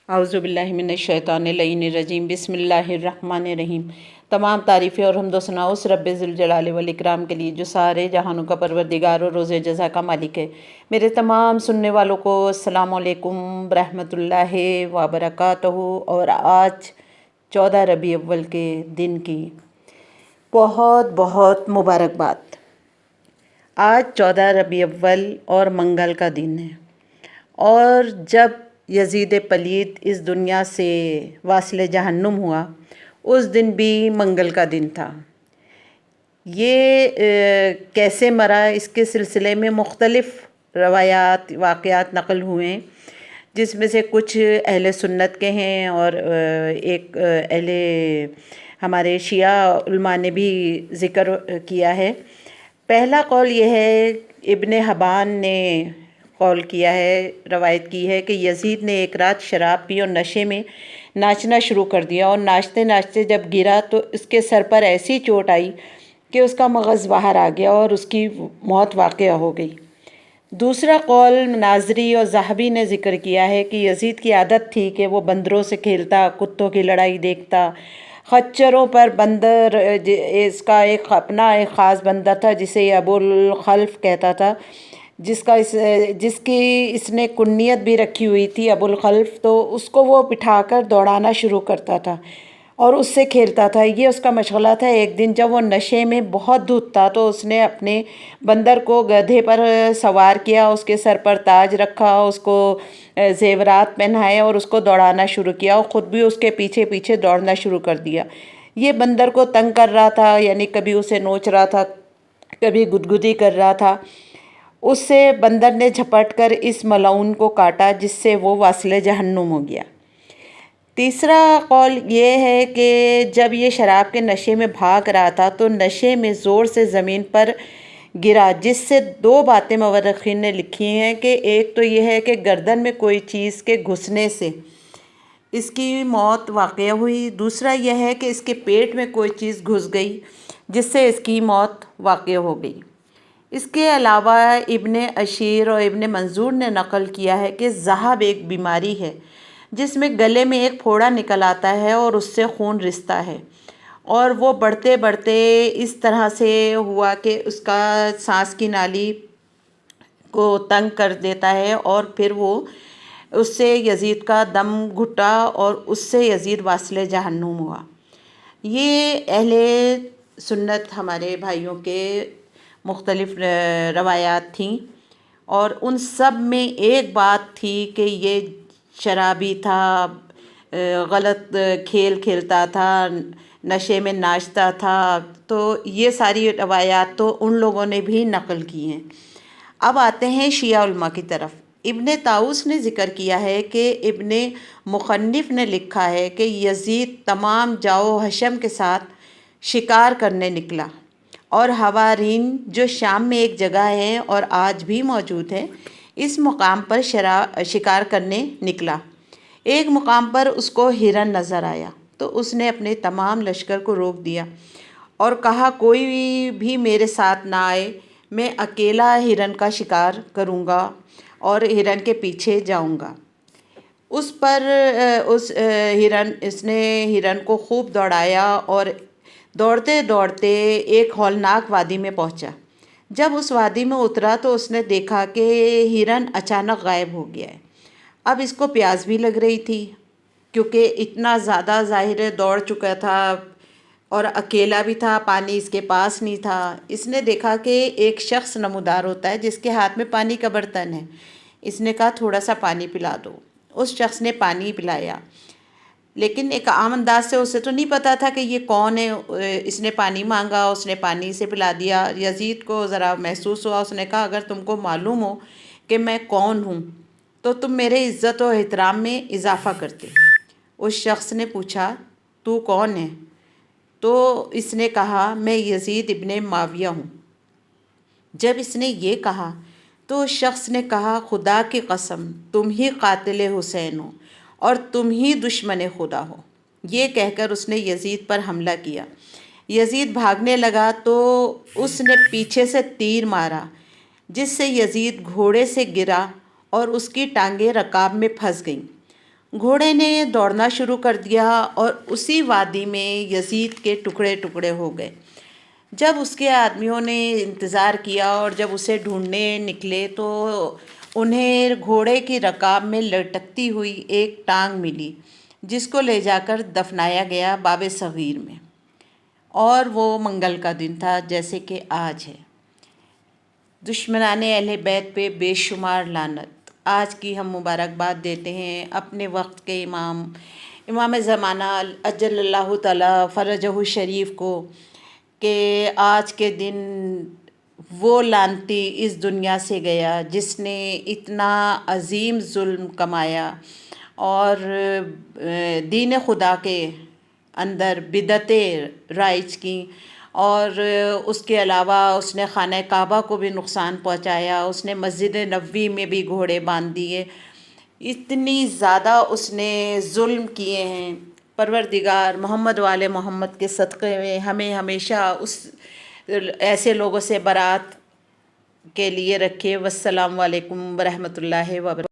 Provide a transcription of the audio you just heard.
اعوذ باللہ من الشیطان اللعین الرجیم، بسم اللہ الرحمن الرحیم۔ تمام تعریفیں اور حمد و ثنا اس رب ذوالجلال والاکرام کے لیے جو سارے جہانوں کا پروردگار اور روز جزا کا مالک ہے۔ میرے تمام سننے والوں کو السلام علیکم ورحمۃ اللہ وبرکاتہ۔ اور آج 14 ربیع اول کے دن کی بہت بہت مبارکباد۔ آج 14 ربیع اول اور منگل کا دن ہے، اور جب یزید پلید اس دنیا سے واصل جہنم ہوا اس دن بھی منگل کا دن تھا۔ یہ کیسے مرا، اس کے سلسلے میں مختلف روایات واقعات نقل ہوئے، جس میں سے کچھ اہل سنت کے ہیں اور ایک اہل ہمارے شیعہ علماء نے بھی ذکر کیا ہے۔ پہلا قول یہ ہے، ابن حبان نے قول کیا ہے، روایت کی ہے کہ یزید نے ایک رات شراب پی اور نشے میں ناچنا شروع کر دیا، اور ناچتے ناچتے جب گرا تو اس کے سر پر ایسی چوٹ آئی کہ اس کا مغز باہر آ گیا اور اس کی موت واقع ہو گئی۔ دوسرا قول ناظری اور ذہبی نے ذکر کیا ہے کہ یزید کی عادت تھی کہ وہ بندروں سے کھیلتا، کتوں کی لڑائی دیکھتا، خچروں پر بندر، اس کا ایک اپنا ایک خاص بندر تھا جسے ابو الخلف کہتا تھا، جس کی اس نے کنیت بھی رکھی ہوئی تھی ابو الخلف، تو اس کو وہ بٹھا کر دوڑانا شروع کرتا تھا اور اس سے کھیلتا تھا۔ یہ اس کا مشغلہ تھا۔ ایک دن جب وہ نشے میں بہت دھت تھا تو اس نے اپنے بندر کو گدھے پر سوار کیا، اس کے سر پر تاج رکھا، اس کو زیورات پہنائے اور اس کو دوڑانا شروع کیا، اور خود بھی اس کے پیچھے پیچھے دوڑنا شروع کر دیا۔ یہ بندر کو تنگ کر رہا تھا، یعنی کبھی اسے نوچ رہا تھا، کبھی گدگدی کر رہا تھا۔ اس سے بندر نے جھپٹ کر اس ملعون کو کاٹا، جس سے وہ واصل جہنم ہو گیا۔ تیسرا قول یہ ہے کہ جب یہ شراب کے نشے میں بھاگ رہا تھا تو نشے میں زور سے زمین پر گرا، جس سے دو باتیں مورخین نے لکھی ہیں کہ ایک تو یہ ہے کہ گردن میں کوئی چیز کے گھسنے سے اس کی موت واقع ہوئی، دوسرا یہ ہے کہ اس کے پیٹ میں کوئی چیز گھس گئی جس سے اس کی موت واقع ہو گئی۔ اس کے علاوہ ابن عشیر اور ابن منظور نے نقل کیا ہے کہ ذہب ایک بیماری ہے جس میں گلے میں ایک پھوڑا نکل آتا ہے اور اس سے خون رستا ہے، اور وہ بڑھتے بڑھتے اس طرح سے ہوا کہ اس کا سانس کی نالی کو تنگ کر دیتا ہے، اور پھر وہ اس سے یزید کا دم گھٹا اور اس سے یزید واصل جہنم ہوا۔ یہ اہل سنت ہمارے بھائیوں کے مختلف روایات تھیں، اور ان سب میں ایک بات تھی کہ یہ شرابی تھا، غلط کھیل کھیلتا تھا، نشے میں ناچتا تھا۔ تو یہ ساری روایات تو ان لوگوں نے بھی نقل کی ہیں۔ اب آتے ہیں شیعہ علماء کی طرف۔ ابن طاؤس نے ذکر کیا ہے کہ ابن مخنف نے لکھا ہے کہ یزید تمام جاؤ حشم کے ساتھ شکار کرنے نکلا، اور ہوارین جو شام میں ایک جگہ ہے اور آج بھی موجود ہے، اس مقام پر شکار کرنے نکلا۔ ایک مقام پر اس کو ہرن نظر آیا تو اس نے اپنے تمام لشکر کو روک دیا اور کہا کوئی بھی میرے ساتھ نہ آئے، میں اکیلا ہرن کا شکار کروں گا اور ہرن کے پیچھے جاؤں گا۔ اس نے ہرن کو خوب دوڑایا اور دوڑتے دوڑتے ایک ہولناک وادی میں پہنچا۔ جب اس وادی میں اترا تو اس نے دیکھا کہ ہرن اچانک غائب ہو گیا ہے۔ اب اس کو پیاس بھی لگ رہی تھی، کیونکہ اتنا زیادہ ظاہر ہے دوڑ چکا تھا اور اکیلا بھی تھا، پانی اس کے پاس نہیں تھا۔ اس نے دیکھا کہ ایک شخص نمودار ہوتا ہے جس کے ہاتھ میں پانی کا برتن ہے۔ اس نے کہا تھوڑا سا پانی پلا دو۔ اس شخص نے پانی پلایا، لیکن ایک عام انداز سے اسے تو نہیں پتا تھا کہ یہ کون ہے۔ اس نے پانی مانگا، اس نے پانی اسے پلا دیا۔ یزید کو ذرا محسوس ہوا، اس نے کہا اگر تم کو معلوم ہو کہ میں کون ہوں تو تم میرے عزت و احترام میں اضافہ کرتے۔ اس شخص نے پوچھا تو کون ہے؟ تو اس نے کہا میں یزید ابن معاویہ ہوں۔ جب اس نے یہ کہا تو اس شخص نے کہا خدا کی قسم تم ہی قاتل حسین ہو اور تم ہی دشمن خدا ہو۔ یہ کہہ کر اس نے یزید پر حملہ کیا۔ یزید بھاگنے لگا تو اس نے پیچھے سے تیر مارا، جس سے یزید گھوڑے سے گرا اور اس کی ٹانگیں رکاب میں پھنس گئیں۔ گھوڑے نے دوڑنا شروع کر دیا اور اسی وادی میں یزید کے ٹکڑے ٹکڑے ہو گئے۔ جب اس کے آدمیوں نے انتظار کیا اور جب اسے ڈھونڈنے نکلے تو انہیں گھوڑے کی رکاب میں لٹکتی ہوئی ایک ٹانگ ملی، جس کو لے جا کر دفنایا گیا باب صغیر میں۔ اور وہ منگل کا دن تھا، جیسے کہ آج ہے۔ دشمنان اہل بیت پہ بے شمار لعنت۔ آج کی ہم مبارکباد دیتے ہیں اپنے وقت کے امام زمانہ اجل اللہ تعالی فرجہ شریف کو، کہ آج کے دن وہ لعنتی اس دنیا سے گیا جس نے اتنا عظیم ظلم کمایا اور دین خدا کے اندر بدعتیں رائج کیں، اور اس کے علاوہ اس نے خانہ کعبہ کو بھی نقصان پہنچایا، اس نے مسجد نبوی میں بھی گھوڑے باندھ دیے، اتنی زیادہ اس نے ظلم کیے ہیں۔ پروردگار محمد وآل محمد کے صدقے میں ہمیں ہمیشہ اس ایسے لوگوں سے برات کے لیے رکھے۔ والسلام علیکم ورحمۃ اللہ وبرکاتہ۔